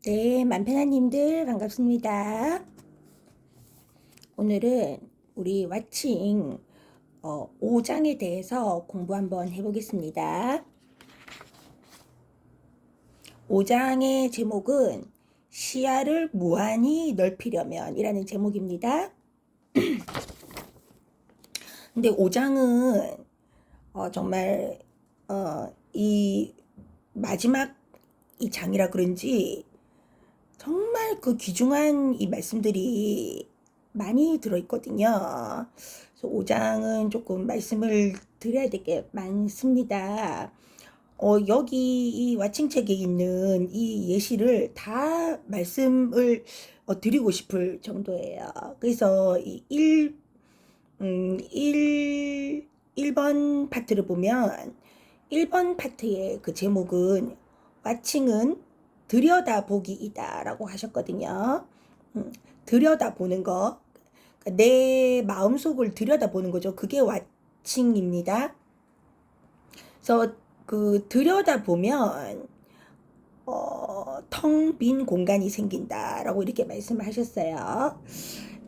네, 만편아님들 반갑습니다. 오늘은 우리 왓칭 5장에 대해서 공부 한번 해보겠습니다. 5장의 제목은 시야를 무한히 넓히려면 이라는 제목입니다. 근데 5장은 정말 이 마지막 이 장이라 그런지 정말 그 귀중한 이 말씀들이 많이 들어있거든요. 그래서 5장은 조금 말씀을 드려야 될 게 많습니다. 여기 이 와칭책에 있는 이 예시를 다 말씀을 드리고 싶을 정도예요. 그래서 이 1번 파트를 보면 1번 파트의 그 제목은 와칭은 들여다보기이다 라고 하셨거든요. 들여다보는 거, 내 마음속을 들여다보는 거죠. 그게 와칭입니다. 그래서 그 들여다보면 텅 빈 공간이 생긴다라고 이렇게 말씀하셨어요.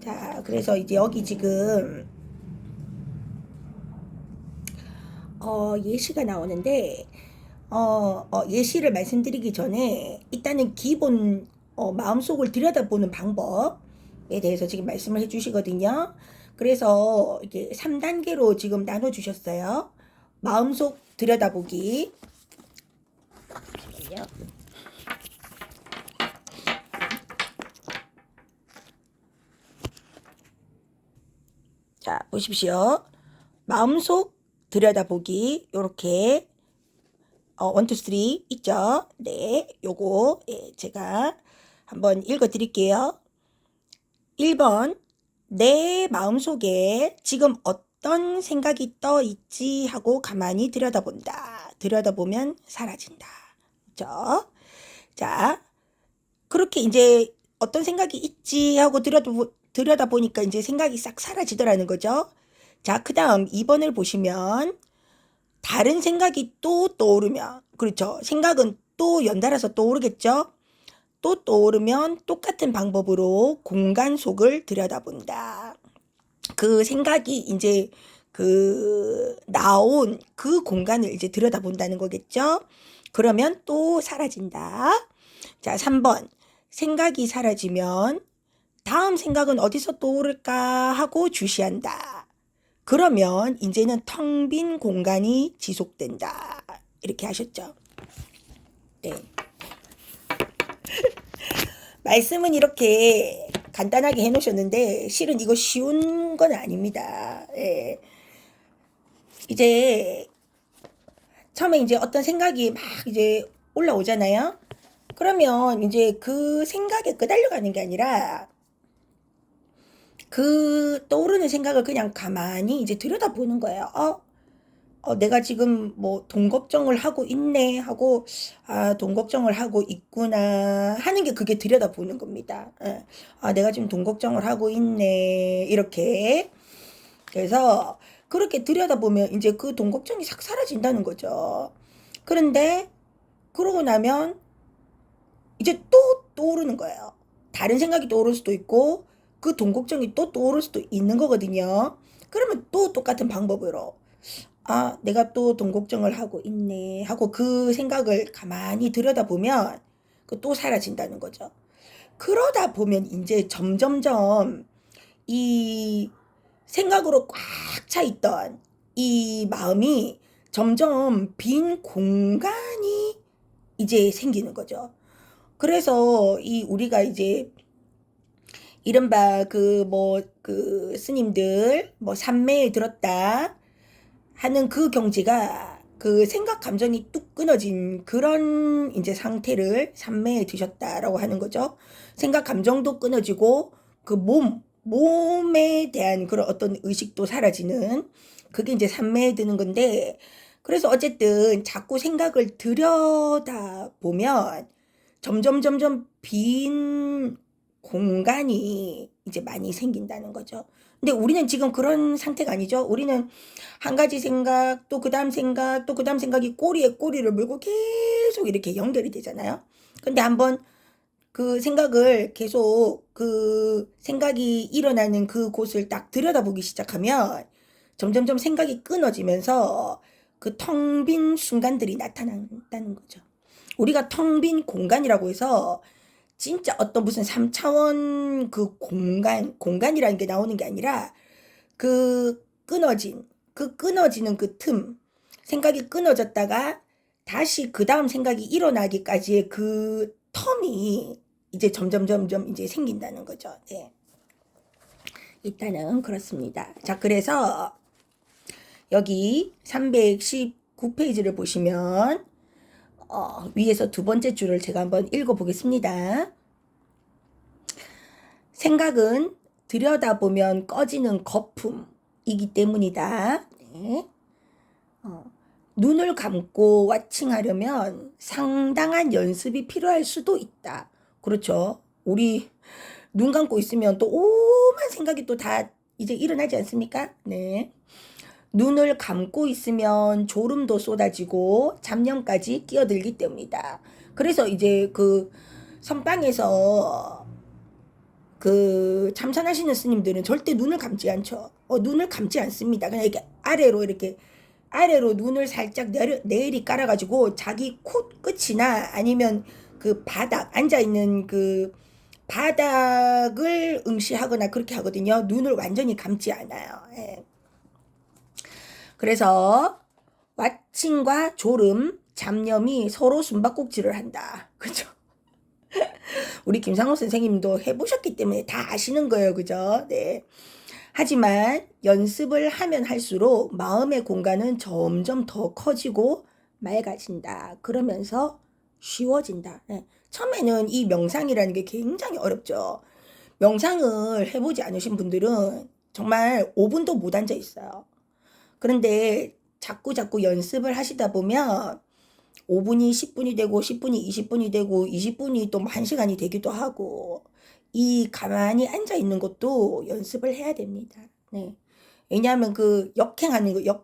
자, 그래서 이제 여기 지금 예시가 나오는데 예시를 말씀드리기 전에 일단은 기본 마음속을 들여다보는 방법에 대해서 지금 말씀을 해주시거든요. 그래서 이게 3단계로 지금 나눠주셨어요. 마음속 들여다보기. 자, 보십시오. 마음속 들여다보기 요렇게 1, 2, 3 있죠? 네, 요거 제가 한번 읽어 드릴게요. 1번, 내 마음속에 지금 어떤 생각이 떠 있지 하고 가만히 들여다본다. 들여다보면 사라진다. 그죠? 자, 그렇게 이제 어떤 생각이 있지 하고 들여다보니까 이제 생각이 싹 사라지더라는 거죠. 자, 그 다음 2번을 보시면 다른 생각이 또 떠오르면, 그렇죠. 생각은 또 연달아서 떠오르겠죠. 또 떠오르면 똑같은 방법으로 공간 속을 들여다본다. 그 생각이 이제 나온 그 공간을 이제 들여다본다는 거겠죠. 그러면 또 사라진다. 자, 3번. 생각이 사라지면 다음 생각은 어디서 떠오를까 하고 주시한다. 그러면 이제는 텅 빈 공간이 지속된다. 이렇게 하셨죠. 네. 말씀은 이렇게 간단하게 해놓으셨는데 실은 이거 쉬운 건 아닙니다. 예. 이제 처음에 이제 어떤 생각이 막 이제 올라오잖아요. 그러면 이제 그 생각에 끄달려가는 게 아니라 그 떠오르는 생각을 그냥 가만히 이제 들여다보는 거예요. 내가 지금 뭐 돈 걱정을 하고 있네 하고 돈 걱정을 하고 있구나 하는 게 그게 들여다보는 겁니다. 예. 내가 지금 돈 걱정을 하고 있네 이렇게. 그래서 그렇게 들여다보면 이제 그 돈 걱정이 싹 사라진다는 거죠. 그런데 그러고 나면 이제 또 떠오르는 거예요. 다른 생각이 떠오를 수도 있고 그 돈 걱정이 또 떠오를 수도 있는 거거든요. 그러면 또 똑같은 방법으로 내가 또 돈 걱정을 하고 있네 하고 그 생각을 가만히 들여다보면 그 또 사라진다는 거죠. 그러다 보면 이제 점점점 이 생각으로 꽉 차 있던 이 마음이 점점 빈 공간이 이제 생기는 거죠. 그래서 이 우리가 이제 이른바 그 스님들 뭐 삼매에 들었다 하는 그 경지가 그 생각 감정이 뚝 끊어진 그런 이제 상태를 삼매에 드셨다라고 하는 거죠. 생각 감정도 끊어지고 그 몸에 대한 그런 어떤 의식도 사라지는 그게 이제 삼매에 드는 건데, 그래서 어쨌든 자꾸 생각을 들여다 보면 점점 빈 공간이 이제 많이 생긴다는 거죠. 근데 우리는 지금 그런 상태가 아니죠. 우리는 한 가지 생각, 또 그 다음 생각, 또 그 다음 생각이 꼬리에 꼬리를 물고 계속 이렇게 연결이 되잖아요. 근데 한번 그 생각을 계속 그 생각이 일어나는 그곳을 딱 들여다보기 시작하면 점점점 생각이 끊어지면서 그 텅 빈 순간들이 나타난다는 거죠. 우리가 텅 빈 공간이라고 해서 진짜 어떤 무슨 3차원 그 공간이라는 게 나오는 게 아니라 그 끊어지는 그 틈, 생각이 끊어졌다가 다시 그 다음 생각이 일어나기까지의 그 텀이 이제 점점 이제 생긴다는 거죠. 네. 일단은 그렇습니다. 자, 그래서 여기 319페이지를 보시면 위에서 두 번째 줄을 제가 한번 읽어보겠습니다. 생각은 들여다보면 꺼지는 거품이기 때문이다. 네. 눈을 감고 와칭하려면 상당한 연습이 필요할 수도 있다. 그렇죠. 우리 눈 감고 있으면 또 오만 생각이 또 다 이제 일어나지 않습니까? 네. 눈을 감고 있으면 졸음도 쏟아지고 잡념까지 끼어들기 때문이다. 그래서 이제 그 선방에서 그 참선하시는 스님들은 절대 눈을 감지 않죠. 눈을 감지 않습니다. 그냥 이렇게 아래로 눈을 살짝 내리 깔아가지고 자기 코끝이나 아니면 그 바닥, 앉아있는 그 바닥을 응시하거나 그렇게 하거든요. 눈을 완전히 감지 않아요. 예. 그래서 와칭과 졸음, 잡념이 서로 숨바꼭질을 한다. 그죠? 우리 김상호 선생님도 해보셨기 때문에 다 아시는 거예요. 그죠? 네. 하지만 연습을 하면 할수록 마음의 공간은 점점 더 커지고 맑아진다. 그러면서 쉬워진다. 네. 처음에는 이 명상이라는 게 굉장히 어렵죠. 명상을 해보지 않으신 분들은 정말 5분도 못 앉아 있어요. 그런데 자꾸 연습을 하시다 보면 5분이 10분이 되고 10분이 20분이 되고 20분이 또 1시간이 되기도 하고 이 가만히 앉아 있는 것도 연습을 해야 됩니다. 네. 왜냐하면 그 역행하는 거,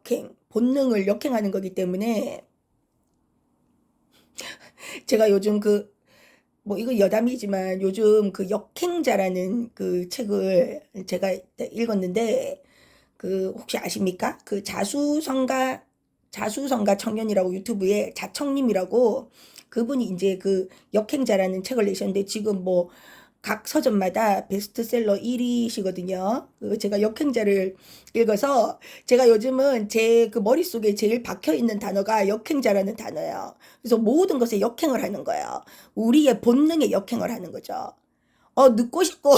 본능을 역행하는 거기 때문에 제가 요즘 뭐 이거 여담이지만 요즘 그 역행자라는 그 책을 제가 읽었는데 그 혹시 아십니까? 그 자수성가 청년이라고 유튜브에 자청님이라고 그분이 이제 그 역행자라는 책을 내셨는데 지금 뭐 각 서점마다 베스트셀러 1위시거든요. 제가 역행자를 읽어서 제가 요즘은 제 그 머릿속에 제일 박혀 있는 단어가 역행자라는 단어예요. 그래서 모든 것에 역행을 하는 거예요. 우리의 본능에 역행을 하는 거죠. 눕고 싶고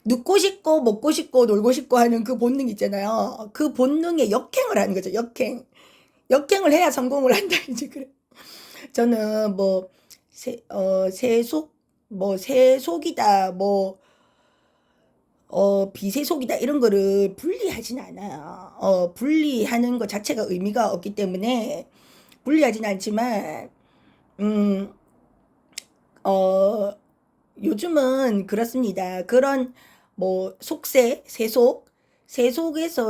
눕고 싶고 먹고 싶고 놀고 싶고 하는 그 본능 있잖아요. 그 본능에 역행을 하는 거죠. 역행을 해야 성공을 한다. 이제 그래. 저는 뭐 세속 뭐 세속이다 뭐 비세속이다 이런 거를 분리하진 않아요. 분리하는 것 자체가 의미가 없기 때문에 분리하진 않지만 음, 어, 요즘은 그렇습니다. 그런 뭐 세속에서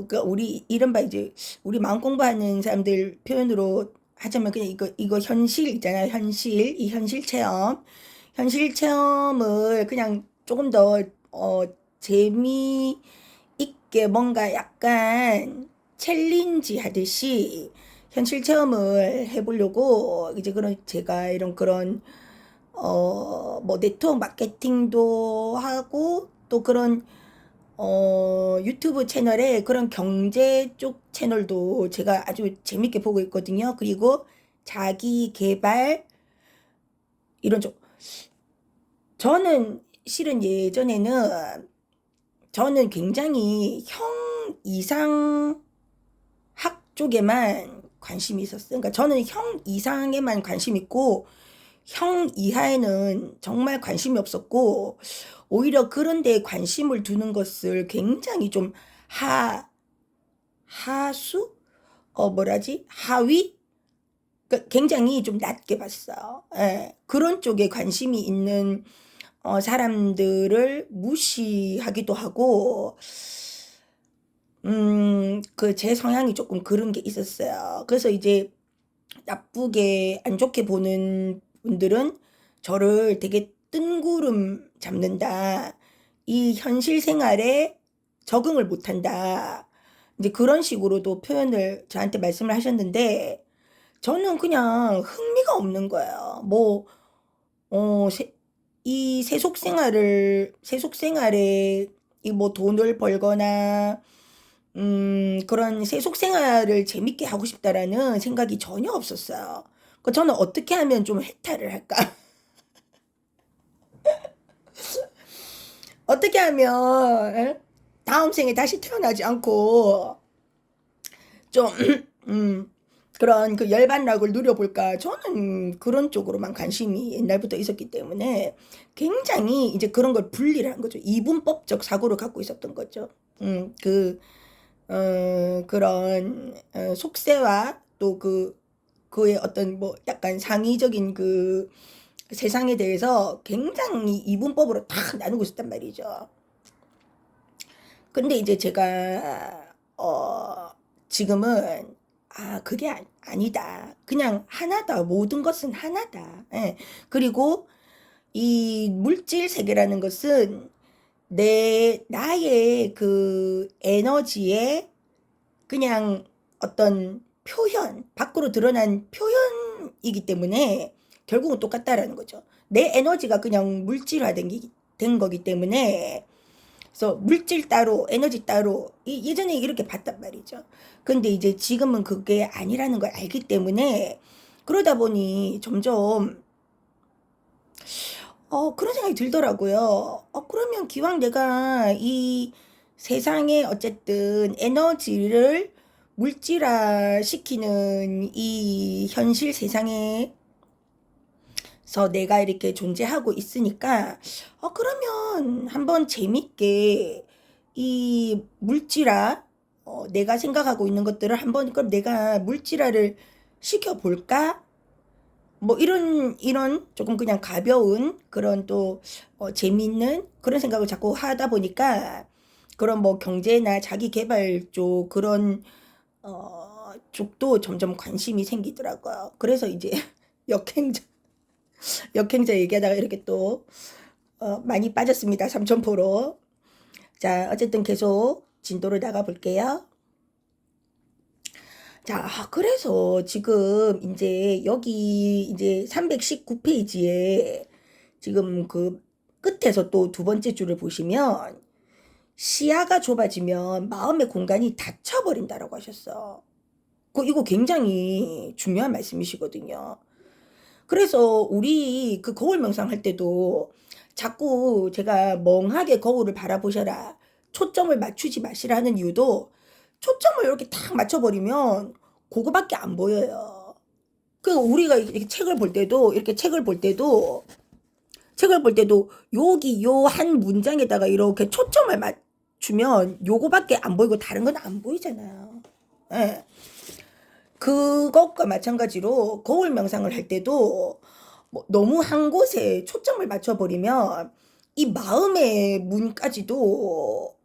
그 우리 이른바 이제 우리 마음 공부하는 사람들 표현으로 하자면 그냥 이거 현실 있잖아요. 이 현실 체험을 그냥 조금 더 재미있게 뭔가 약간 챌린지 하듯이 현실 체험을 해보려고 이제 그런 제가 이런 그런 뭐 네트워크 마케팅도 하고 또 그런 유튜브 채널에 그런 경제 쪽 채널도 제가 아주 재밌게 보고 있거든요. 그리고 자기 개발 이런 쪽. 저는 실은 예전에는 저는 굉장히 형 이상 학 쪽에만 관심이 있었어요. 그러니까 저는 형 이상에만 관심 있고 형 이하에는 정말 관심이 없었고 오히려 그런 데에 관심을 두는 것을 굉장히 좀 하수? 뭐라지? 하위? 그러니까 굉장히 좀 낮게 봤어요. 예. 그런 쪽에 관심이 있는 사람들을 무시하기도 하고 그 제 성향이 조금 그런 게 있었어요. 그래서 이제 나쁘게 안 좋게 보는 분들은 저를 되게 뜬구름 잡는다. 이 현실 생활에 적응을 못한다. 이제 그런 식으로도 표현을 저한테 말씀을 하셨는데 저는 그냥 흥미가 없는 거예요. 뭐, 어, 이 세속 생활에 이 뭐 돈을 벌거나 그런 세속 생활을 재밌게 하고 싶다라는 생각이 전혀 없었어요. 그 저는 어떻게 하면 좀 해탈을 할까? 어떻게 하면 에? 다음 생에 다시 태어나지 않고 좀 그런 그 열반락을 누려볼까? 저는 그런 쪽으로만 관심이 옛날부터 있었기 때문에 굉장히 이제 그런 걸 분리를 한 거죠. 이분법적 사고를 갖고 있었던 거죠. 그 그런 속세와 또 그의 어떤 뭐 약간 상위적인 그 세상에 대해서 굉장히 이분법으로 탁 나누고 있었단 말이죠. 근데 이제 제가 지금은 그게 아니다. 그냥 하나다. 모든 것은 하나다. 예. 그리고 이 물질 세계라는 것은 나의 그 에너지의 그냥 어떤 표현, 밖으로 드러난 표현이기 때문에 결국은 똑같다라는 거죠. 내 에너지가 그냥 물질화된 된 거기 때문에 그래서 물질 따로, 에너지 따로 예전에 이렇게 봤단 말이죠. 근데 이제 지금은 그게 아니라는 걸 알기 때문에 그러다 보니 점점 그런 생각이 들더라고요. 그러면 기왕 내가 이 세상에 어쨌든 에너지를 물질화 시키는 이 현실 세상에서 내가 이렇게 존재하고 있으니까, 그러면 한번 재밌게 이 물질화, 내가 생각하고 있는 것들을 한번 그럼 내가 물질화를 시켜볼까? 뭐 이런 조금 그냥 가벼운 그런 또 재미있는 그런 생각을 자꾸 하다 보니까 그런 뭐 경제나 자기 개발 쪽 그런 쪽도 점점 관심이 생기더라고요. 그래서 이제 역행자 역행자 얘기하다가 이렇게 또 많이 빠졌습니다. 삼천포로. 자, 어쨌든 계속 진도를 나가 볼게요. 자, 그래서 지금 이제 여기 이제 319페이지에 지금 그 끝에서 또 두 번째 줄을 보시면 시야가 좁아지면 마음의 공간이 닫혀버린다라고 하셨어. 이거 굉장히 중요한 말씀이시거든요. 그래서 우리 그 거울 명상할 때도 자꾸 제가 멍하게 거울을 바라보셔라. 초점을 맞추지 마시라는 이유도 초점을 이렇게 딱 맞춰버리면 그거밖에 안 보여요. 그 우리가 이렇게 책을 볼 때도 여기 요 한 문장에다가 이렇게 초점을 맞추면 요거밖에 안 보이고 다른 건 안 보이잖아요. 예. 그것과 마찬가지로 거울 명상을 할 때도 뭐 너무 한 곳에 초점을 맞춰버리면 이 마음의 문까지도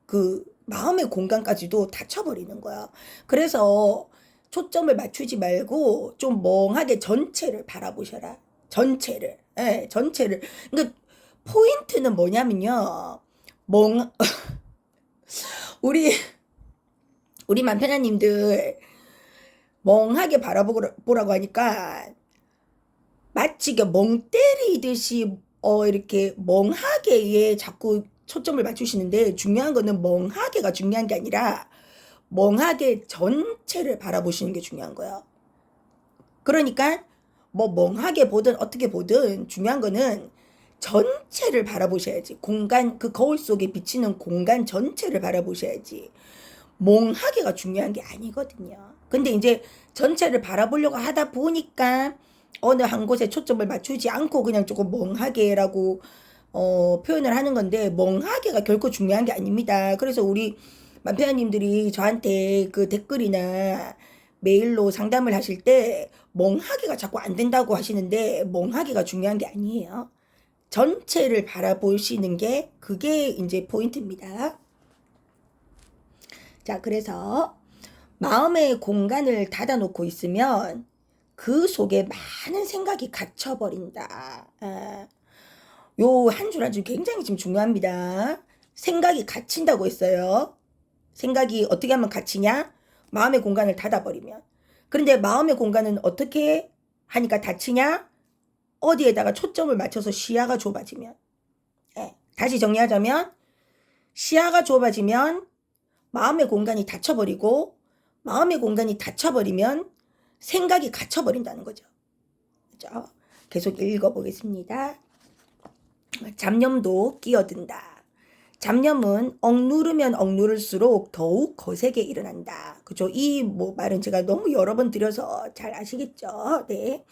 그 마음의 공간까지도 닫혀버리는 거야. 그래서 초점을 맞추지 말고 좀 멍하게 전체를 바라보셔라. 전체를. 예, 전체를. 그러니까 포인트는 뭐냐면요. 멍 우리 우리 맘편아님들 멍하게 바라보라고 하니까 마치 멍 때리듯이 이렇게 멍하게에 자꾸 초점을 맞추시는데 중요한 거는 멍하게가 중요한 게 아니라 멍하게 전체를 바라보시는 게 중요한 거예요. 그러니까 뭐 멍하게 보든 어떻게 보든 중요한 거는 전체를 바라보셔야지. 공간, 그 거울 속에 비치는 공간 전체를 바라보셔야지. 멍하게가 중요한 게 아니거든요. 근데 이제 전체를 바라보려고 하다 보니까 어느 한 곳에 초점을 맞추지 않고 그냥 조금 멍하게라고 표현을 하는 건데 멍하게가 결코 중요한 게 아닙니다. 그래서 우리 맘편아님들이 저한테 그 댓글이나 메일로 상담을 하실 때 멍하게가 자꾸 안 된다고 하시는데 멍하게가 중요한 게 아니에요. 전체를 바라보시는 게 그게 이제 포인트입니다. 자, 그래서 마음의 공간을 닫아놓고 있으면 그 속에 많은 생각이 갇혀버린다. 요 한 줄 한 줄 굉장히 지금 중요합니다. 생각이 갇힌다고 했어요. 생각이 어떻게 하면 갇히냐? 마음의 공간을 닫아버리면. 그런데 마음의 공간은 어떻게 하니까 닫히냐? 어디에다가 초점을 맞춰서 시야가 좁아지면. 다시 정리하자면 시야가 좁아지면 마음의 공간이 닫혀버리고, 마음의 공간이 닫혀버리면 생각이 갇혀버린다는 거죠. 그죠? 계속 읽어보겠습니다. 잡념도 끼어든다. 잡념은 억누르면 억누를수록 더욱 거세게 일어난다. 그죠? 이 말은 제가 너무 여러 번 드려서 잘 아시겠죠? 네.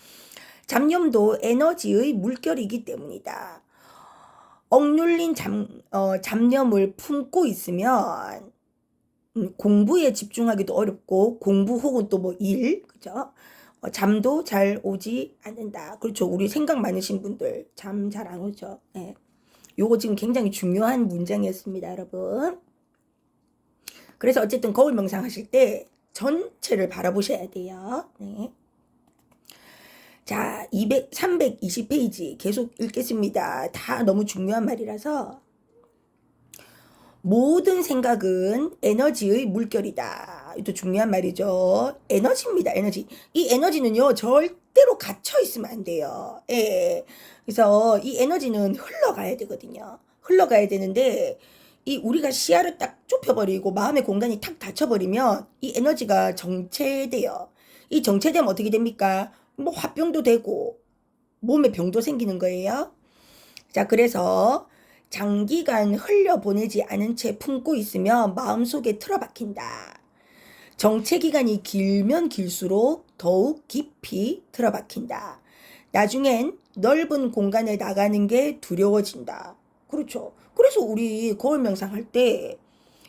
잡념도 에너지의 물결이기 때문이다. 억눌린 잡념을 품고 있으면 공부에 집중하기도 어렵고, 공부 혹은 또 뭐 일, 그죠? 잠도 잘 오지 않는다. 그렇죠. 우리 생각 많으신 분들 잠 잘 안 오죠. 네. 요거 지금 굉장히 중요한 문장이었습니다, 여러분. 그래서 어쨌든 거울 명상 하실 때 전체를 바라보셔야 돼요. 네. 자, 320페이지 계속 읽겠습니다. 다 너무 중요한 말이라서. 모든 생각은 에너지의 물결이다. 이것도 중요한 말이죠. 에너지입니다. 에너지. 이 에너지는요, 절대로 갇혀 있으면 안 돼요. 예. 그래서 이 에너지는 흘러가야 되거든요. 흘러가야 되는데, 이 우리가 시야를 딱 좁혀버리고 마음의 공간이 탁 닫혀버리면 이 에너지가 정체돼요. 이 정체되면 어떻게 됩니까? 뭐 화병도 되고 몸에 병도 생기는 거예요. 자, 그래서 장기간 흘려보내지 않은 채 품고 있으면 마음속에 틀어박힌다. 정체기간이 길면 길수록 더욱 깊이 틀어박힌다. 나중엔 넓은 공간에 나가는 게 두려워진다. 그렇죠. 그래서 우리 거울 명상할 때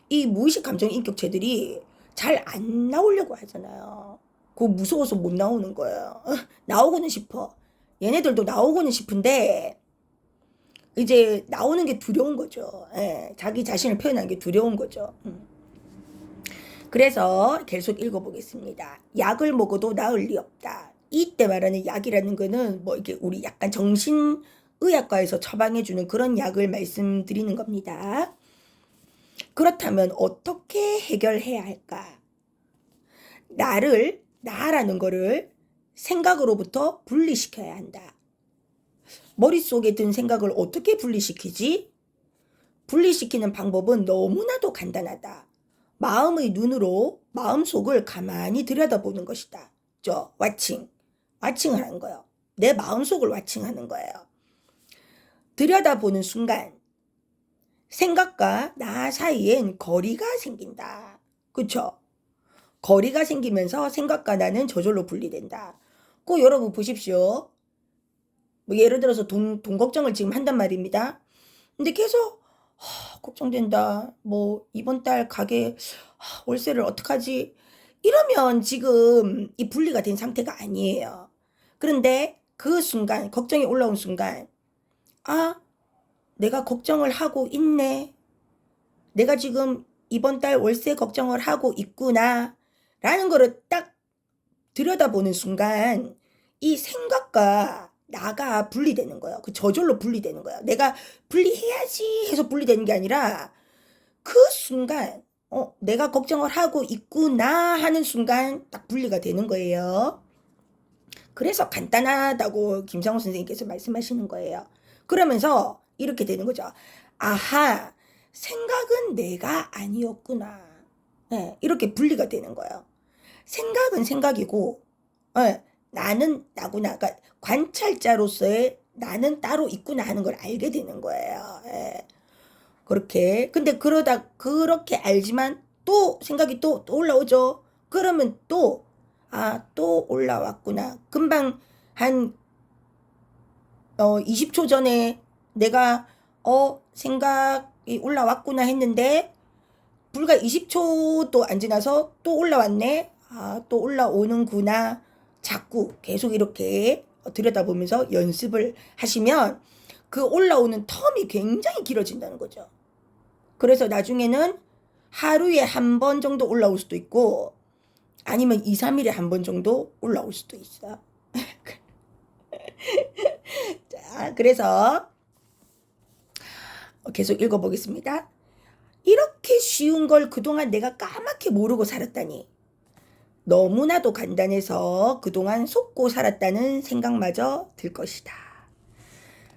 이 무의식 감정 인격체들이 잘 안 나오려고 하잖아요. 그거 무서워서 못 나오는 거예요. 나오고는 싶어. 얘네들도 나오고는 싶은데 이제 나오는 게 두려운 거죠. 예, 자기 자신을 표현하는 게 두려운 거죠. 그래서 계속 읽어보겠습니다. 약을 먹어도 나을 리 없다. 이때 말하는 약이라는 거는 뭐 이게 우리 약간 정신의학과에서 처방해주는 그런 약을 말씀드리는 겁니다. 그렇다면 어떻게 해결해야 할까? 나라는 거를 생각으로부터 분리시켜야 한다. 머릿속에 든 생각을 어떻게 분리시키지? 분리시키는 방법은 너무나도 간단하다. 마음의 눈으로 마음속을 가만히 들여다보는 것이다. 와칭을 하는 거예요. 내 마음속을 와칭하는 거예요. 들여다보는 순간 생각과 나 사이엔 거리가 생긴다. 그쵸? 거리가 생기면서 생각과 나는 저절로 분리된다. 꼭 여러분 보십시오. 뭐 예를 들어서 돈 걱정을 지금 한단 말입니다. 근데 계속 걱정된다. 뭐 이번 달 가게 월세를 어떡하지? 이러면 지금 이 분리가 된 상태가 아니에요. 그런데 그 순간, 걱정이 올라온 순간, 내가 걱정을 하고 있네. 내가 지금 이번 달 월세 걱정을 하고 있구나. 라는 거를 딱 들여다보는 순간 이 생각과 나가 분리되는 거예요. 그 저절로 분리되는 거예요. 내가 분리해야지 해서 분리되는 게 아니라 그 순간 내가 걱정을 하고 있구나 하는 순간 딱 분리가 되는 거예요. 그래서 간단하다고 김상호 선생님께서 말씀하시는 거예요. 그러면서 이렇게 되는 거죠. 아하, 생각은 내가 아니었구나. 네, 이렇게 분리가 되는 거예요. 생각은 생각이고 나는 나구나. 그러니까 관찰자로서의 나는 따로 있구나 하는 걸 알게 되는 거예요. 그렇게. 근데 그렇게 알지만 또 생각이 또 올라오죠. 그러면 또 올라왔구나. 금방 한 20초 전에 내가 생각이 올라왔구나 했는데 불과 20초도 안 지나서 또 올라왔네. 또 올라오는구나. 자꾸 계속 이렇게 들여다보면서 연습을 하시면 그 올라오는 텀이 굉장히 길어진다는 거죠. 그래서 나중에는 하루에 한 번 정도 올라올 수도 있고 아니면 2, 3일에 한 번 정도 올라올 수도 있어요. 자, 그래서 계속 읽어보겠습니다. 이렇게 쉬운 걸 그동안 내가 까맣게 모르고 살았다니. 너무나도 간단해서 그동안 속고 살았다는 생각마저 들 것이다.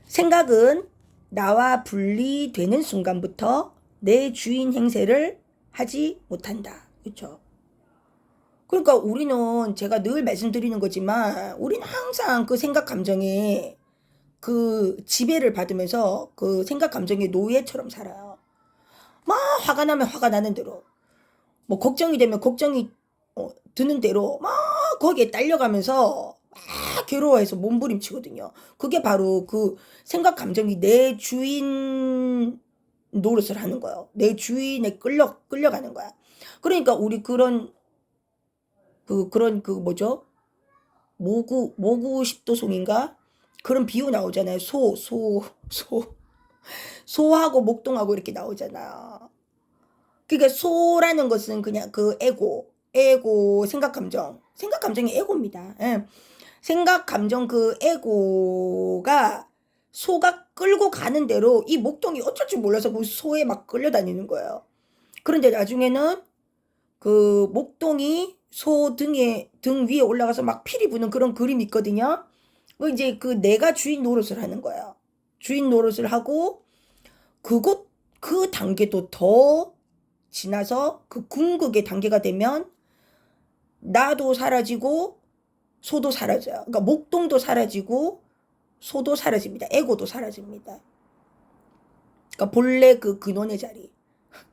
생각은 나와 분리되는 순간부터 내 주인 행세를 하지 못한다. 그렇죠? 그러니까 우리는 제가 늘 말씀드리는 거지만 우리는 항상 그 생각 감정에 그 지배를 받으면서 그 생각 감정의 노예처럼 살아요. 막 화가 나면 화가 나는 대로, 뭐 걱정이 되면 걱정이 드는 대로 막 거기에 딸려가면서 막 괴로워해서 몸부림치거든요. 그게 바로 그 생각 감정이 내 주인 노릇을 하는 거예요. 내 주인에 끌려가는 거야. 그러니까 우리 그런 그 뭐죠? 모구 십도송인가? 그런 비유 나오잖아요. 소하고 목동하고 이렇게 나오잖아요. 그러니까 소라는 것은 그냥 그 에고, 생각 감정이 에고입니다. 예. 생각 감정 그 에고가 소가 끌고 가는 대로 이 목동이 어쩔 줄 몰라서 그 소에 막 끌려다니는 거예요. 그런데 나중에는 그 목동이 소 등 위에 올라가서 막 피리 부는 그런 그림이 있거든요. 이제 그 내가 주인 노릇을 하는 거예요. 주인 노릇을 하고 그 단계도 더 지나서 그 궁극의 단계가 되면 나도 사라지고 소도 사라져요. 그러니까 목동도 사라지고 소도 사라집니다. 에고도 사라집니다. 그러니까 본래 그 근원의 자리,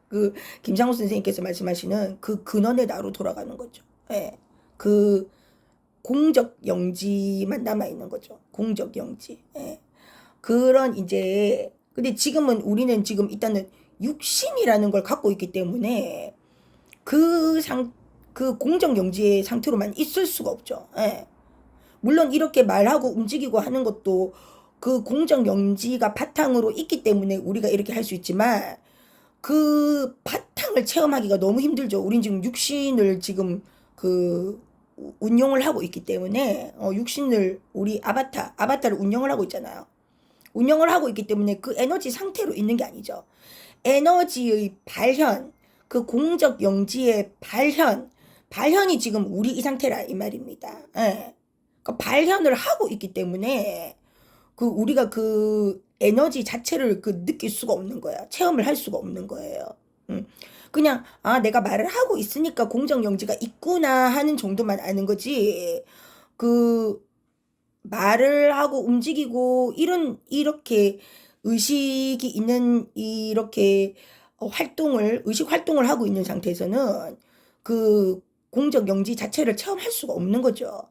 그 김상우 선생님께서 말씀하시는 그 근원의 나로 돌아가는 거죠. 예. 그 공적 영지만 남아 있는 거죠. 공적 영지. 예. 그런 이제 근데 지금은 우리는 지금 일단은 육신이라는 걸 갖고 있기 때문에 그 공적 영지의 상태로만 있을 수가 없죠. 예. 물론 이렇게 말하고 움직이고 하는 것도 그 공적 영지가 바탕으로 있기 때문에 우리가 이렇게 할 수 있지만 그 바탕을 체험하기가 너무 힘들죠. 우린 지금 육신을 지금 그 운용을 하고 있기 때문에 육신을 우리 아바타를 운영을 하고 있잖아요. 운영을 하고 있기 때문에 그 에너지 상태로 있는 게 아니죠. 에너지의 발현, 그 공적 영지의 발현이 지금 우리 이 상태라 이 말입니다. 예. 그러니까 발현을 하고 있기 때문에 그 우리가 그 에너지 자체를 그 느낄 수가 없는 거야. 체험을 할 수가 없는 거예요. 그냥 내가 말을 하고 있으니까 공적 영지가 있구나 하는 정도만 아는 거지. 그 말을 하고 움직이고 이렇게 의식이 있는 이렇게 의식 활동을 하고 있는 상태에서는 그 공적 영지 자체를 체험할 수가 없는 거죠.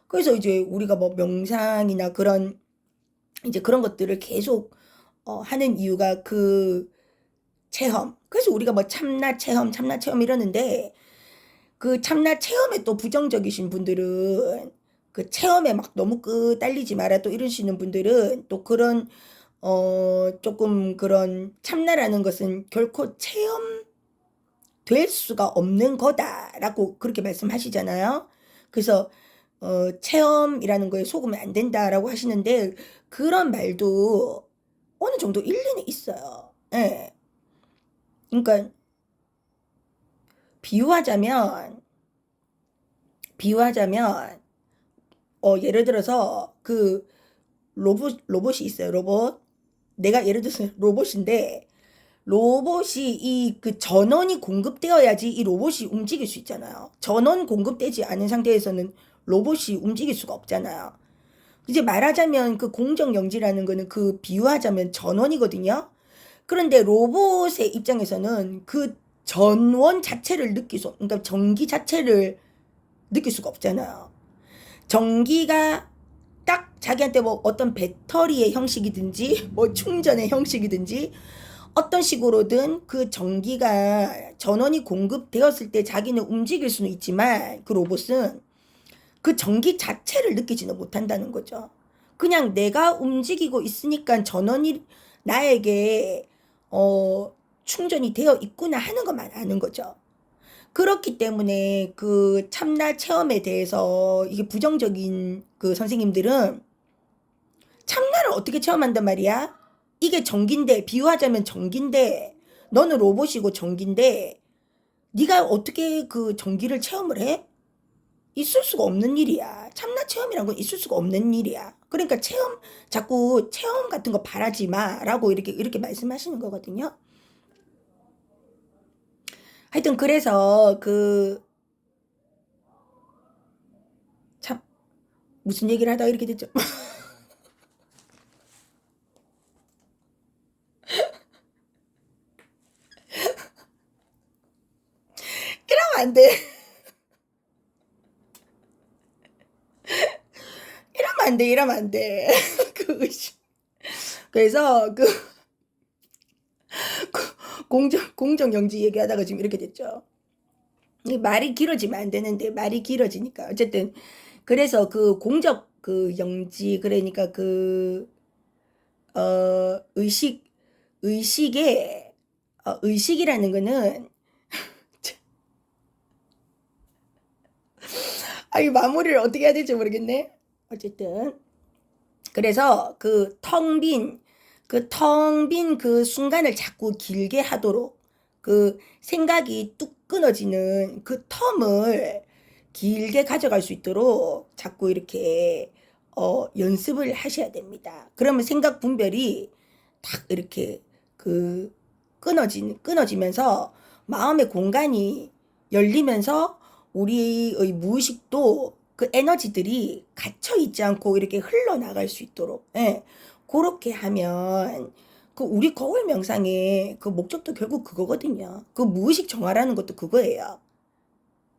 그래서 이제 우리가 뭐 명상이나 그런 이제 그런 것들을 계속 하는 이유가 그 체험. 그래서 우리가 뭐 참나 체험 이러는데 그 참나 체험에 또 부정적이신 분들은 그 체험에 막 너무 딸리지 마라 또 이러시는 분들은 또 그런 조금 그런 참나라는 것은 결코 체험될 수가 없는 거다라고 그렇게 말씀하시잖아요. 그래서 체험이라는 거에 속으면 안 된다라고 하시는데 그런 말도 어느 정도 일리는 있어요. 예. 그러니까 비유하자면 예를 들어서 그 로봇이 있어요. 내가 예를 들어서 로봇인데 로봇이 이 그 전원이 공급되어야지 이 로봇이 움직일 수 있잖아요. 전원 공급되지 않은 상태에서는 로봇이 움직일 수가 없잖아요. 이제 말하자면 그 공정 영지라는 거는 그 비유하자면 전원이거든요. 그런데 로봇의 입장에서는 그 전원 자체를 그러니까 전기 자체를 느낄 수가 없잖아요. 전기가 딱 자기한테 뭐 어떤 배터리의 형식이든지 뭐 충전의 형식이든지 어떤 식으로든 그 전원이 공급되었을 때 자기는 움직일 수는 있지만 그 로봇은 그 전기 자체를 느끼지는 못한다는 거죠. 그냥 내가 움직이고 있으니까 전원이 나에게 충전이 되어 있구나 하는 것만 아는 거죠. 그렇기 때문에 그 참나 체험에 대해서 이게 부정적인 그 선생님들은 참나를 어떻게 체험한단 말이야? 이게 전기인데, 비유하자면 전기인데, 너는 로봇이고 전기인데, 네가 어떻게 그 전기를 체험을 해? 있을 수가 없는 일이야. 참나 체험이란 건 있을 수가 없는 일이야. 그러니까 자꾸 체험 같은 거 바라지 마라고 이렇게 말씀하시는 거거든요. 하여튼 그래서 참 무슨 얘기를 하다가 이렇게 됐죠. 이러면 안 돼. 이러면 안 돼. 이러면 안 돼. 그래서 공정영지 얘기하다가 지금 이렇게 됐죠. 말이 길어지면 안 되는데 말이 길어지니까 어쨌든 그래서 그 공적 그 영지 그러니까 의식 의식의 의식이라는 거는 이 마무리를 어떻게 해야 될지 모르겠네. 어쨌든 그래서 텅 빈 그 순간을 자꾸 길게 하도록 그 생각이 뚝 끊어지는 그 텀을 길게 가져갈 수 있도록 자꾸 이렇게 연습을 하셔야 됩니다. 그러면 생각 분별이 딱 이렇게 끊어지면서 마음의 공간이 열리면서 우리의 무의식도 그 에너지들이 갇혀 있지 않고 이렇게 흘러나갈 수 있도록, 예. 그렇게 하면 그 우리 거울 명상의 그 목적도 결국 그거거든요. 그 무의식 정화라는 것도 그거예요.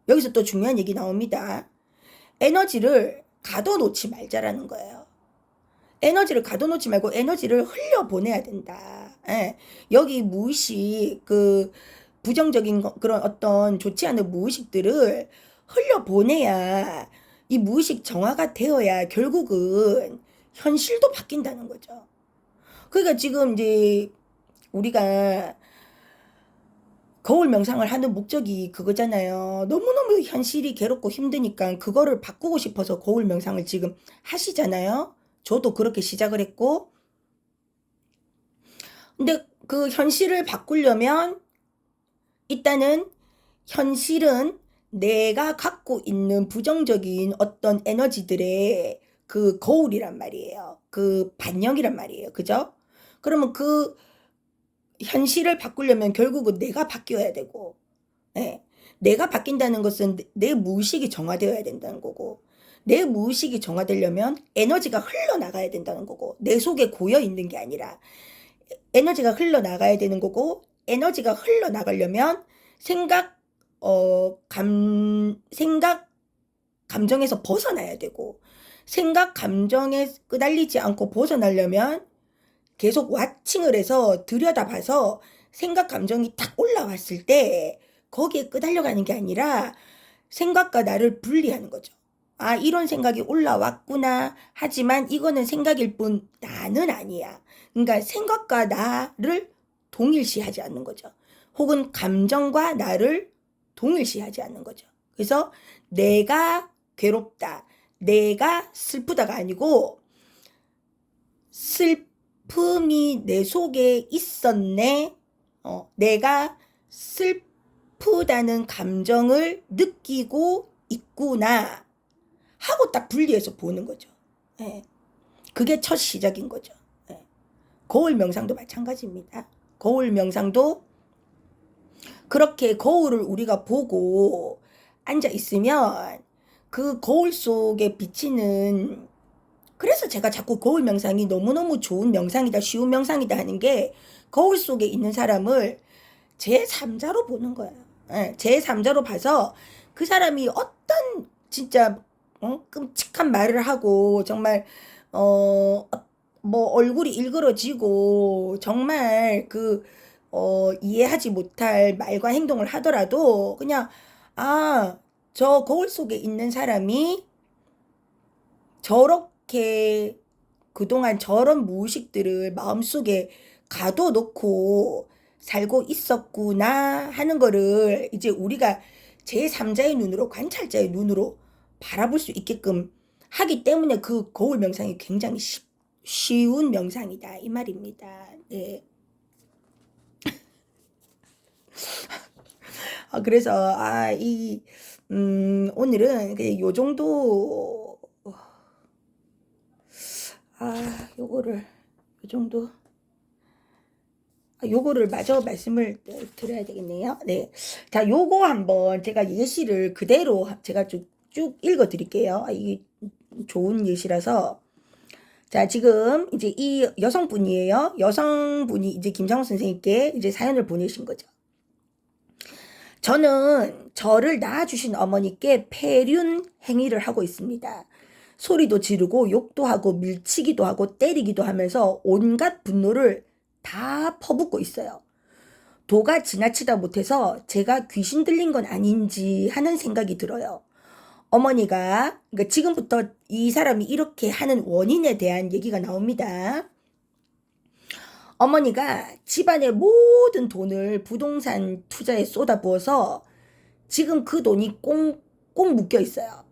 여기서 또 중요한 얘기 나옵니다. 에너지를 가둬놓지 말자라는 거예요. 에너지를 가둬놓지 말고 에너지를 흘려보내야 된다. 예. 여기 무의식 부정적인 그런 어떤 좋지 않은 무의식들을 흘려보내야 이 무의식 정화가 되어야 결국은 현실도 바뀐다는 거죠. 그러니까 지금 이제 우리가 거울 명상을 하는 목적이 그거잖아요. 너무너무 현실이 괴롭고 힘드니까 그거를 바꾸고 싶어서 거울 명상을 지금 하시잖아요. 저도 그렇게 시작을 했고, 근데 그 현실을 바꾸려면 일단은 현실은 내가 갖고 있는 부정적인 어떤 에너지들의 그 거울이란 말이에요. 그 반영이란 말이에요. 그죠? 그러면 그 현실을 바꾸려면 결국은 내가 바뀌어야 되고, 예. 내가 바뀐다는 것은 내 무의식이 정화되어야 된다는 거고, 내 무의식이 정화되려면 에너지가 흘러나가야 된다는 거고, 내 속에 고여 있는 게 아니라 에너지가 흘러나가야 되는 거고, 에너지가 흘러나가려면 생각, 생각, 감정에서 벗어나야 되고, 생각, 감정에 끄달리지 않고 벗어나려면 계속 와칭을 해서 들여다봐서 생각, 감정이 딱 올라왔을 때 거기에 끄달려가는 게 아니라 생각과 나를 분리하는 거죠. 아, 이런 생각이 올라왔구나. 하지만 이거는 생각일 뿐 나는 아니야. 그러니까 생각과 나를 동일시하지 않는 거죠. 혹은 감정과 나를 동일시하지 않는 거죠. 그래서 내가 괴롭다, 내가 슬프다가 아니고 슬픔이 내 속에 있었네. 내가 슬프다는 감정을 느끼고 있구나 하고 딱 분리해서 보는 거죠. 예. 그게 첫 시작인 거죠. 예. 거울 명상도 마찬가지입니다. 거울 명상도 그렇게 거울을 우리가 보고 앉아 있으면 그 거울 속에 비치는, 그래서 제가 자꾸 거울 명상이 너무너무 좋은 명상이다, 쉬운 명상이다 하는 게 거울 속에 있는 사람을 제3자로 보는 거예요. 예, 제3자로 봐서 그 사람이 어떤 진짜 끔찍한 말을 하고 정말 뭐 얼굴이 일그러지고 정말 이해하지 못할 말과 행동을 하더라도 그냥 저 거울 속에 있는 사람이 저렇게 그동안 저런 무의식들을 마음속에 가둬놓고 살고 있었구나 하는 거를 이제 우리가 제3자의 눈으로, 관찰자의 눈으로 바라볼 수 있게끔 하기 때문에 그 거울 명상이 굉장히 쉬운 명상이다 이 말입니다. 네. 그래서 오늘은 그냥 요 정도 요거를 요 정도 요거를 마저 말씀을 드려야 되겠네요. 네. 자, 요거 한번 제가 예시를 그대로 제가 쭉 읽어 드릴게요. 이게 좋은 예시라서. 자, 지금 이제 이 여성분이에요. 여성분이 이제 김상훈 선생님께 이제 사연을 보내신 거죠. 저는 저를 낳아주신 어머니께 폐륜 행위를 하고 있습니다. 소리도 지르고 욕도 하고 밀치기도 하고 때리기도 하면서 온갖 분노를 다 퍼붓고 있어요. 도가 지나치다 못해서 제가 귀신 들린 건 아닌지 하는 생각이 들어요. 어머니가 그러니까 지금부터 이 사람이 이렇게 하는 원인에 대한 얘기가 나옵니다. 어머니가 집안의 모든 돈을 부동산 투자에 쏟아부어서 지금 그 돈이 꽁꽁 묶여 있어요.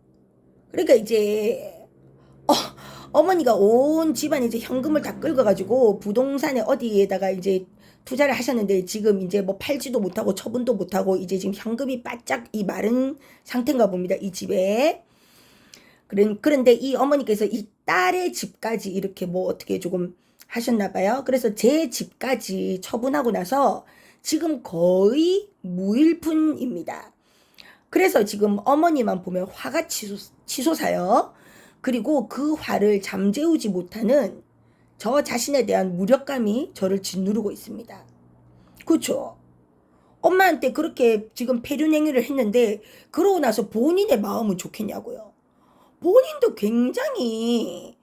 그러니까 이제 어머니가 온 집안 이제 현금을 다 긁어가지고 부동산에 어디에다가 이제 투자를 하셨는데 지금 이제 뭐 팔지도 못하고 처분도 못하고 이제 지금 현금이 바짝 이 마른 상태인가 봅니다. 이 집에. 그런데 이 어머니께서 이 딸의 집까지 이렇게 뭐 어떻게 조금 하셨나 봐요. 그래서 제 집까지 처분하고 나서 지금 거의 무일푼입니다. 그래서 지금 어머니만 보면 화가 치솟아요. 그리고 그 화를 잠재우지 못하는 저 자신에 대한 무력감이 저를 짓누르고 있습니다. 그렇죠? 엄마한테 그렇게 지금 폐륜행위를 했는데 그러고 나서 본인의 마음은 좋겠냐고요. 본인도 굉장히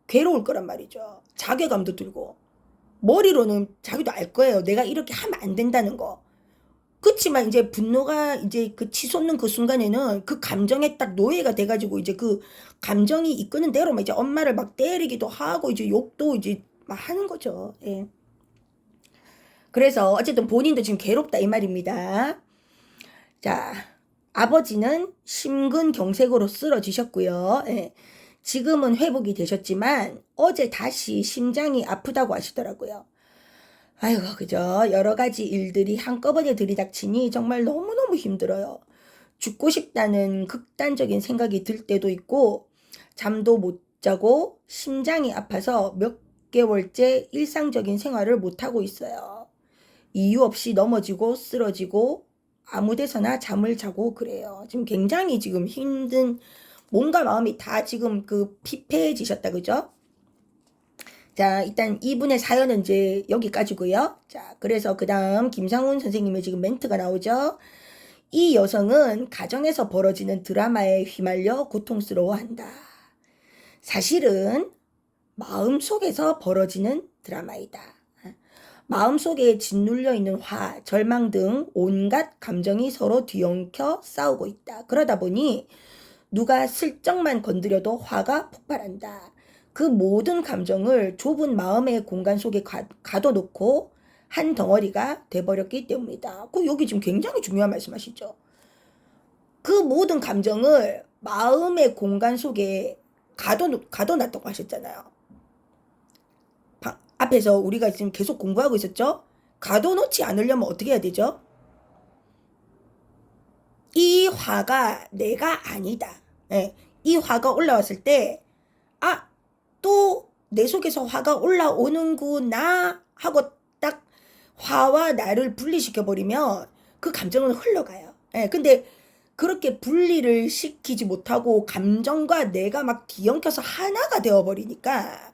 괴로울 거란 말이죠. 자괴감도 들고 머리로는 자기도 알 거예요. 내가 이렇게 하면 안 된다는 거. 그렇지만 이제 분노가 이제 그 치솟는 그 순간에는 그 감정에 딱 노예가 돼가지고 이제 그 감정이 이끄는 대로 막 이제 엄마를 막 때리기도 하고 이제 욕도 이제 막 하는 거죠. 예. 그래서 어쨌든 본인도 지금 괴롭다 이 말입니다. 자, 아버지는 심근경색으로 쓰러지셨고요. 예. 지금은 회복이 되셨지만 어제 다시 심장이 아프다고 하시더라고요. 아이고, 그죠. 여러 가지 일들이 한꺼번에 들이닥치니 정말 너무너무 힘들어요. 죽고 싶다는 극단적인 생각이 들 때도 있고, 잠도 못 자고 심장이 아파서 몇 개월째 일상적인 생활을 못하고 있어요. 이유 없이 넘어지고 쓰러지고 아무 데서나 잠을 자고 그래요. 지금 굉장히 지금 힘든, 몸과 마음이 다 지금 그 피폐해지셨다, 그죠? 자, 일단 이분의 사연은 이제 여기까지고요. 자, 그래서 그 다음 김상훈 선생님의 지금 멘트가 나오죠. 이 여성은 가정에서 벌어지는 드라마에 휘말려 고통스러워한다. 사실은 마음속에서 벌어지는 드라마이다. 마음속에 짓눌려 있는 화, 절망 등 온갖 감정이 서로 뒤엉켜 싸우고 있다. 그러다 보니 누가 슬쩍만 건드려도 화가 폭발한다. 그 모든 감정을 좁은 마음의 공간 속에 가둬놓고 한 덩어리가 돼버렸기 때문이다. 여기 지금 굉장히 중요한 말씀하시죠. 그 모든 감정을 마음의 공간 속에 가둬놨다고 하셨잖아요. 앞에서 우리가 지금 계속 공부하고 있었죠. 가둬놓지 않으려면 어떻게 해야 되죠? 이 화가 내가 아니다. 예, 이 화가 올라왔을 때 또 내 속에서 화가 올라오는구나 하고 딱 화와 나를 분리시켜버리면 그 감정은 흘러가요. 예, 근데 그렇게 분리를 시키지 못하고 감정과 내가 막 뒤엉켜서 하나가 되어버리니까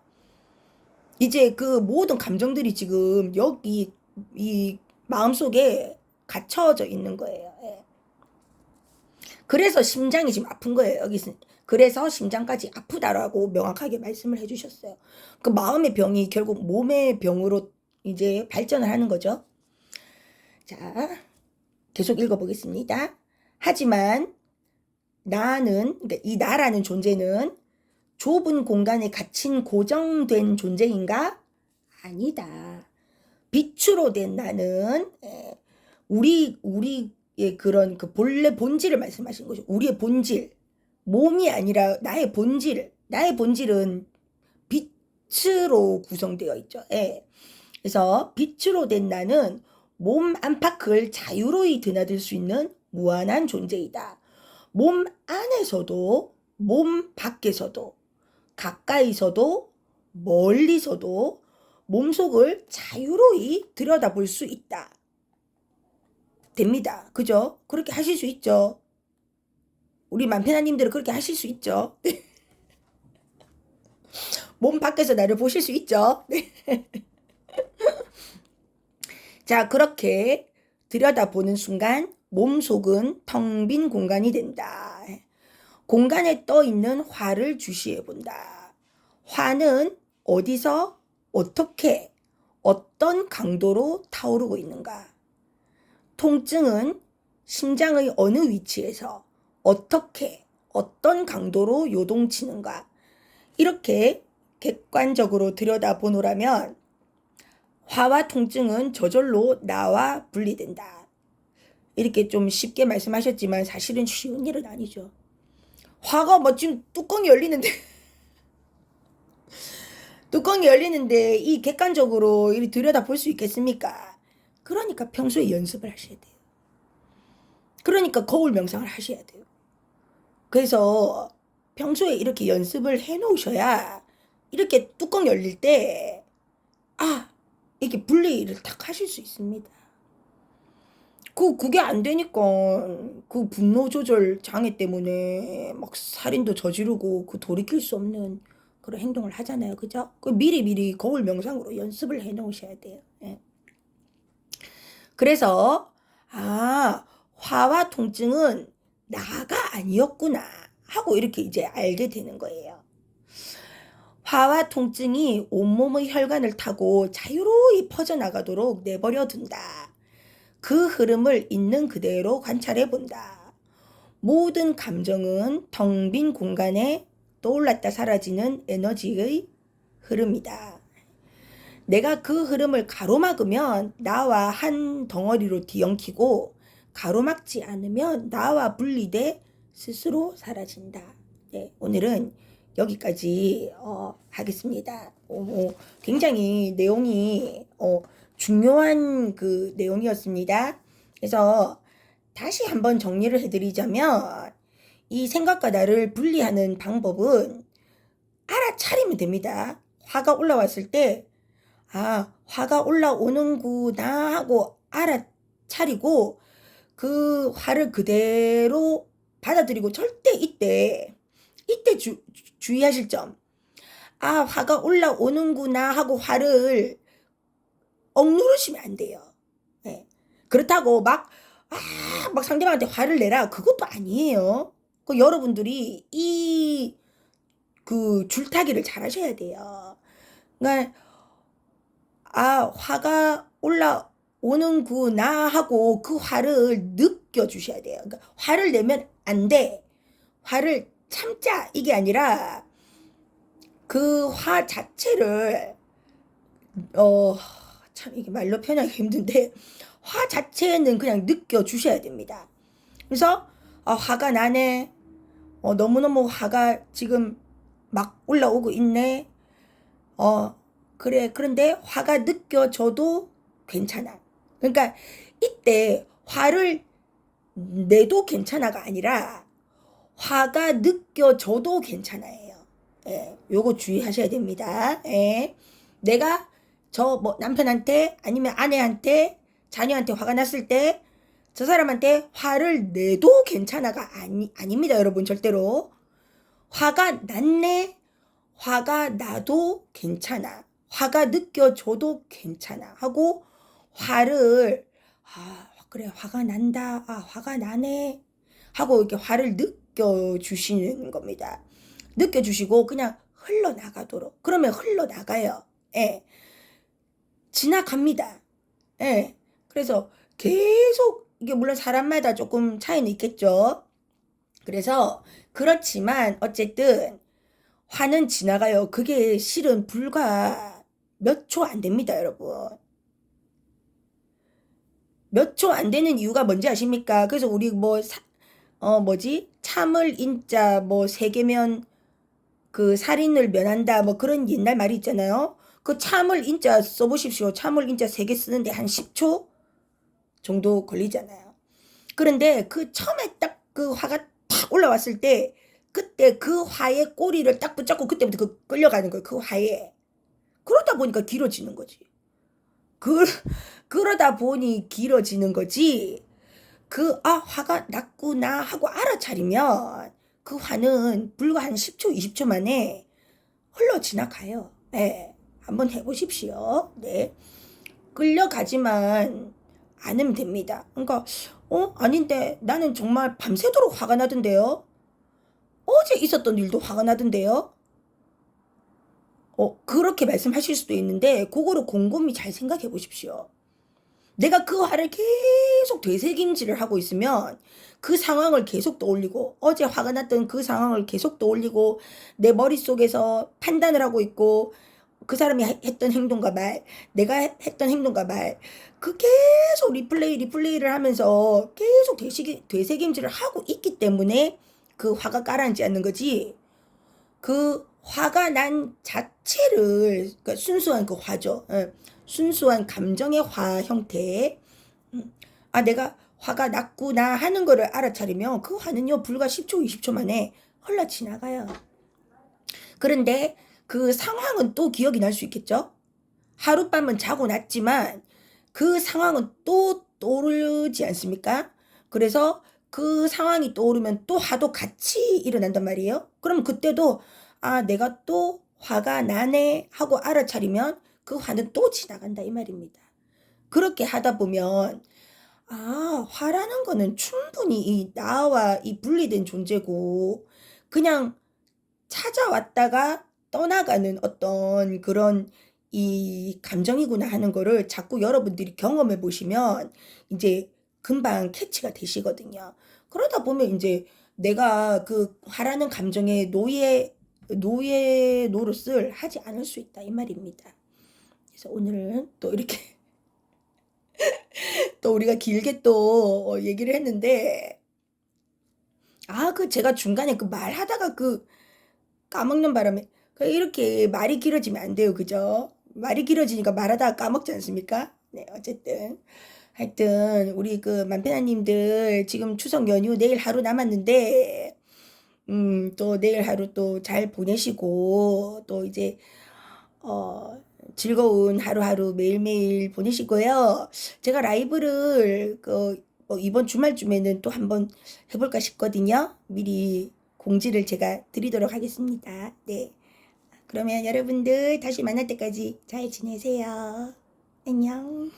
이제 그 모든 감정들이 지금 여기 이 마음속에 갇혀져 있는 거예요. 예. 그래서 심장이 지금 아픈 거예요. 그래서 심장까지 아프다라고 명확하게 말씀을 해주셨어요. 그 마음의 병이 결국 몸의 병으로 이제 발전을 하는 거죠. 자, 계속 읽어보겠습니다. 하지만 나는, 그러니까 이 나라는 존재는 좁은 공간에 갇힌 고정된 존재인가? 아니다. 빛으로 된 나는 우리 그런 그 본래 본질을 말씀하신 거죠. 우리의 본질. 몸이 아니라 나의 본질은 빛으로 구성되어 있죠. 예. 그래서 빛으로 된 나는 몸 안팎을 자유로이 드나들 수 있는 무한한 존재이다. 몸 안에서도 몸 밖에서도 가까이서도 멀리서도 몸속을 자유로이 들여다볼 수 있다. 됩니다. 그죠? 그렇게 하실 수 있죠. 우리 만편아님들은 그렇게 하실 수 있죠. 몸 밖에서 나를 보실 수 있죠. 자, 그렇게 들여다보는 순간 몸속은 텅 빈 공간이 된다. 공간에 떠 있는 화를 주시해 본다. 화는 어디서 어떻게 어떤 강도로 타오르고 있는가? 통증은 심장의 어느 위치에서 어떻게 어떤 강도로 요동치는가? 이렇게 객관적으로 들여다보노라면 화와 통증은 저절로 나와 분리된다. 이렇게 좀 쉽게 말씀하셨지만 사실은 쉬운 일은 아니죠. 화가 뭐 지금 뚜껑이 열리는데 뚜껑이 열리는데 이 객관적으로 이렇게 들여다볼 수 있겠습니까? 그러니까 평소에 연습을 하셔야 돼요. 그러니까 거울 명상을 하셔야 돼요. 그래서 평소에 이렇게 연습을 해 놓으셔야 이렇게 뚜껑 열릴 때 이렇게 분리를 탁 하실 수 있습니다. 그게 안 되니까 그 분노 조절 장애 때문에 막 살인도 저지르고 그 돌이킬 수 없는 그런 행동을 하잖아요. 그죠? 그 미리 거울 명상으로 연습을 해 놓으셔야 돼요. 예. 그래서 화와 통증은 나가 아니었구나 하고 이렇게 이제 알게 되는 거예요. 화와 통증이 온몸의 혈관을 타고 자유로이 퍼져나가도록 내버려 둔다. 그 흐름을 있는 그대로 관찰해 본다. 모든 감정은 텅 빈 공간에 떠올랐다 사라지는 에너지의 흐름이다. 내가 그 흐름을 가로막으면 나와 한 덩어리로 뒤엉키고 가로막지 않으면 나와 분리돼 스스로 사라진다. 네, 오늘은 여기까지 하겠습니다. 굉장히 내용이 중요한 그 내용이었습니다. 그래서 다시 한번 정리를 해드리자면 이 생각과 나를 분리하는 방법은 알아차리면 됩니다. 화가 올라왔을 때 화가 올라오는구나 하고 알아차리고 그 화를 그대로 받아들이고 절대 이때 주의하실 점. 화가 올라오는구나 하고 화를 억누르시면 안 돼요. 네. 그렇다고 막 상대방한테 화를 내라. 그것도 아니에요. 여러분들이 그 줄타기를 잘 하셔야 돼요. 그러니까 화가 올라오는구나 하고 그 화를 느껴주셔야 돼요. 그러니까 화를 내면 안 돼. 화를 참자 이게 아니라 그 화 자체를 참 이게 말로 표현하기 힘든데 화 자체는 그냥 느껴주셔야 됩니다. 그래서 화가 나네. 너무너무 화가 지금 막 올라오고 있네. 그래. 그런데 화가 느껴져도 괜찮아. 그러니까 이때 화를 내도 괜찮아가 아니라 화가 느껴져도 괜찮아요. 예, 요거 주의하셔야 됩니다. 예. 내가 남편한테 아니면 아내한테 자녀한테 화가 났을 때 저 사람한테 화를 내도 괜찮아가 아닙니다. 여러분 절대로. 화가 났네. 화가 나도 괜찮아. 화가 느껴져도 괜찮아. 하고 화를 그래 화가 난다. 화가 나네. 하고 이렇게 화를 느껴주시는 겁니다. 느껴주시고 그냥 흘러나가도록. 그러면 흘러나가요. 예. 지나갑니다. 예. 그래서 계속 이게 물론 사람마다 조금 차이는 있겠죠. 그래서 그렇지만 어쨌든 화는 지나가요. 그게 실은 불과 몇 초 안 됩니다, 여러분. 몇 초 안 되는 이유가 뭔지 아십니까? 그래서 우리 뭐 뭐지? 참을 인자 뭐 세개면 그 살인을 면한다 뭐 그런 옛날 말이 있잖아요. 그 참을 인자 써보십시오. 참을 인자 3개 쓰는데 한 10초 정도 걸리잖아요. 그런데 그 처음에 딱 그 화가 탁 올라왔을 때 그때 그 화의 꼬리를 딱 붙잡고 그때부터 그 끌려가는 거예요. 그 화에. 그러다 보니까 길어지는 거지. 그, 그러다 보니 길어지는 거지. 화가 났구나 하고 알아차리면 그 화는 불과 한 10초, 20초 만에 흘러 지나가요. 네. 한번 해보십시오. 네. 끌려가지만 않으면 됩니다. 그러니까, 아닌데 나는 정말 밤새도록 화가 나던데요? 어제 있었던 일도 화가 나던데요? 그렇게 말씀하실 수도 있는데, 그거를 곰곰이 잘 생각해 보십시오. 내가 그 화를 계속 되새김질을 하고 있으면 그 상황을 계속 떠올리고 어제 화가 났던 그 상황을 계속 떠올리고 내 머릿속에서 판단을 하고 있고 그 사람이 했던 행동과 말, 내가 했던 행동과 말, 그 계속 리플레이를 하면서 계속 되새김질을 하고 있기 때문에 그 화가 가라앉지 않는 거지. 그 화가 난 자체를, 그러니까 순수한 그 화죠. 순수한 감정의 화 형태. 내가 화가 났구나 하는 거를 알아차리면 그 화는요, 불과 10초, 20초 만에 흘러 지나가요. 그런데 그 상황은 또 기억이 날 수 있겠죠? 하룻밤은 자고 났지만 그 상황은 또 떠오르지 않습니까? 그래서 그 상황이 떠오르면 또 화도 같이 일어난단 말이에요. 그럼 그때도 내가 또 화가 나네 하고 알아차리면 그 화는 또 지나간다 이 말입니다. 그렇게 하다 보면 화라는 거는 충분히 이 나와 이 분리된 존재고 그냥 찾아왔다가 떠나가는 어떤 그런 이 감정이구나 하는 거를 자꾸 여러분들이 경험해 보시면 이제 금방 캐치가 되시거든요. 그러다 보면 이제 내가 그 화라는 감정의 노예 노릇을 하지 않을 수 있다 이 말입니다. 그래서 오늘은 또 이렇게 또 우리가 길게 또 얘기를 했는데 그 제가 중간에 그 말하다가 그 까먹는 바람에 이렇게 말이 길어지면 안 돼요. 그죠? 말이 길어지니까 말하다가 까먹지 않습니까? 네, 어쨌든 하여튼 우리 그 만편아님들 지금 추석 연휴 내일 하루 남았는데 또 내일 하루 또 잘 보내시고 또 이제 즐거운 하루하루 매일매일 보내시고요. 제가 라이브를 이번 주말쯤에는 또 한번 해볼까 싶거든요. 미리 공지를 제가 드리도록 하겠습니다. 네. 그러면 여러분들 다시 만날 때까지 잘 지내세요. 안녕.